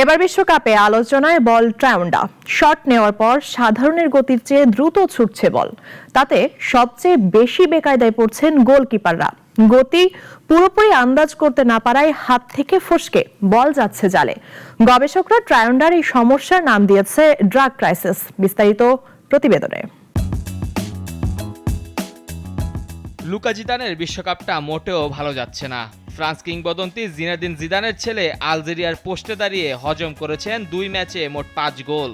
এবার বিশ্বকাপে আলোচনায় বল ট্রাউন্ডা। শট নেওয়ার পর সাধারণের গতির চেয়ে দ্রুত ছুটছে বল, তাতে সবচেয়ে বেশি বেকায়দায় পড়ছেন গোলকিপাররা। গতি পুরোপুরি আন্দাজ করতে না পারায় হাত থেকে ফসকে বল যাচ্ছে জালে। গবেষকরা ট্রাউন্ডার এই সমস্যার নাম দিয়েছে ড্রাগ ক্রাইসিস। বিস্তারিত প্রতিবেদনে। লুকা জিদানের বিশ্বকাপটা মোটেও ভালো যাচ্ছে না। ফ্রান্স কিংবদন্তি জিনেদিন জিদানের ছেলে আলজেরিয়ার পোস্টে দাঁড়িয়ে হজম করেছেন 2 ম্যাচে মোট 5 গোল।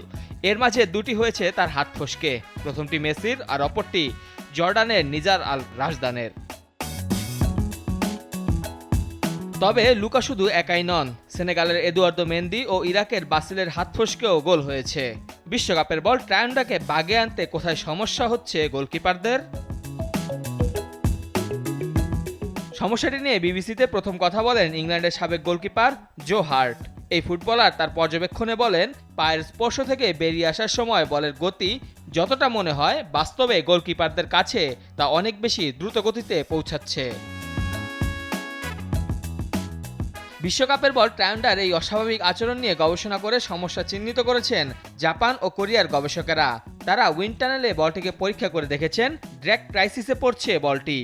এর মাঝে 2টি হয়েছে তার হাত ফসকে, প্রথমটি মেসির আর অপরটি জর্ডানের নিজার আল রাশদানের। তবে লুকা শুধু একাই নন, সেনেগালের এদুয়ার্দো মেন্দি ও ইরাকের বাসিলের হাত ফসকেও গোল হয়েছে। বিশ্বকাপের বল ট্রাউন্ডাকে বাগে আনতে কোথায় সমস্যা হচ্ছে গোলকিপারদের? সমস্যাটি নিয়ে বিবিসিতে প্রথম কথা বলেন ইংল্যান্ডের সাবেক গোলকিপার জো হার্ট। এই ফুটবলার তার পর্যবেক্ষণে বলেন, পায়ের স্পর্শ থেকে বেরিয়ে আসার সময় বলের গতি যতটা মনে হয়, বাস্তবে গোলকিপারদের কাছে তা অনেক বেশি দ্রুত গতিতে পৌঁছাচ্ছে। বিশ্বকাপের বল ট্রাউন্ডার এই অস্বাভাবিক আচরণ নিয়ে গবেষণা করে সমস্যা চিহ্নিত করেছেন জাপান ও কোরিয়ার গবেষকেরা। তারা উইন্ড টানেলে বলটিকে পরীক্ষা করে দেখেছেন ড্র্যাগ ক্রাইসিসে পড়ছে বলটি।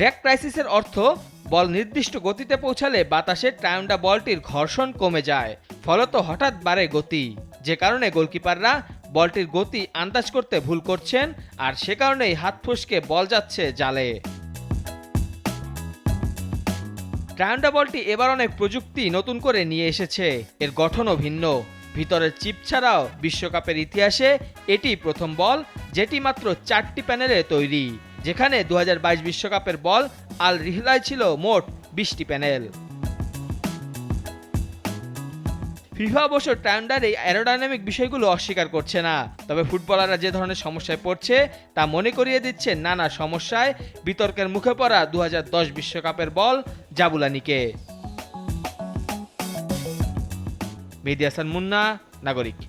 ড্র্যাগ ক্রাইসিসের অর্থ, বল নির্দিষ্ট গতিতে পৌঁছালে বাতাসে ট্রাউন্ডা বলটির ঘর্ষণ কমে যায়, ফলত হঠাৎ বাড়ে গতি, যে কারণে গোলকিপাররা বলটির গতি আন্দাজ করতে ভুল করছেন, আর সে কারণেই হাত ফসকে বল যাচ্ছে জালে। ট্রাউন্ডা বলটি এবার অনেক প্রযুক্তি নতুন করে নিয়ে এসেছে। এর গঠনও ভিন্ন। ভিতরের চিপ ছাড়াও বিশ্বকাপের ইতিহাসে এটি প্রথম বল যেটি মাত্র 4টি প্যানেলে তৈরি, যেখানে 2022 বিশ্বকাপের বল আল রিহলায় ছিল মোট 20টি প্যানেল। ফিফা অবশ্য ট্রাউন্ডার এই অ্যারোডাইনামিক বিষয়গুলো অস্বীকার করছে না। তবে ফুটবলাররা যে ধরনের সমস্যায় পড়ছে তা মনে করিয়ে দিচ্ছে নানা সমস্যায় বিতর্কের মুখে পড়া 2010 বিশ্বকাপের বল জাবুলানিকে। মেহেদী হাসান মুন্না, নাগরিক।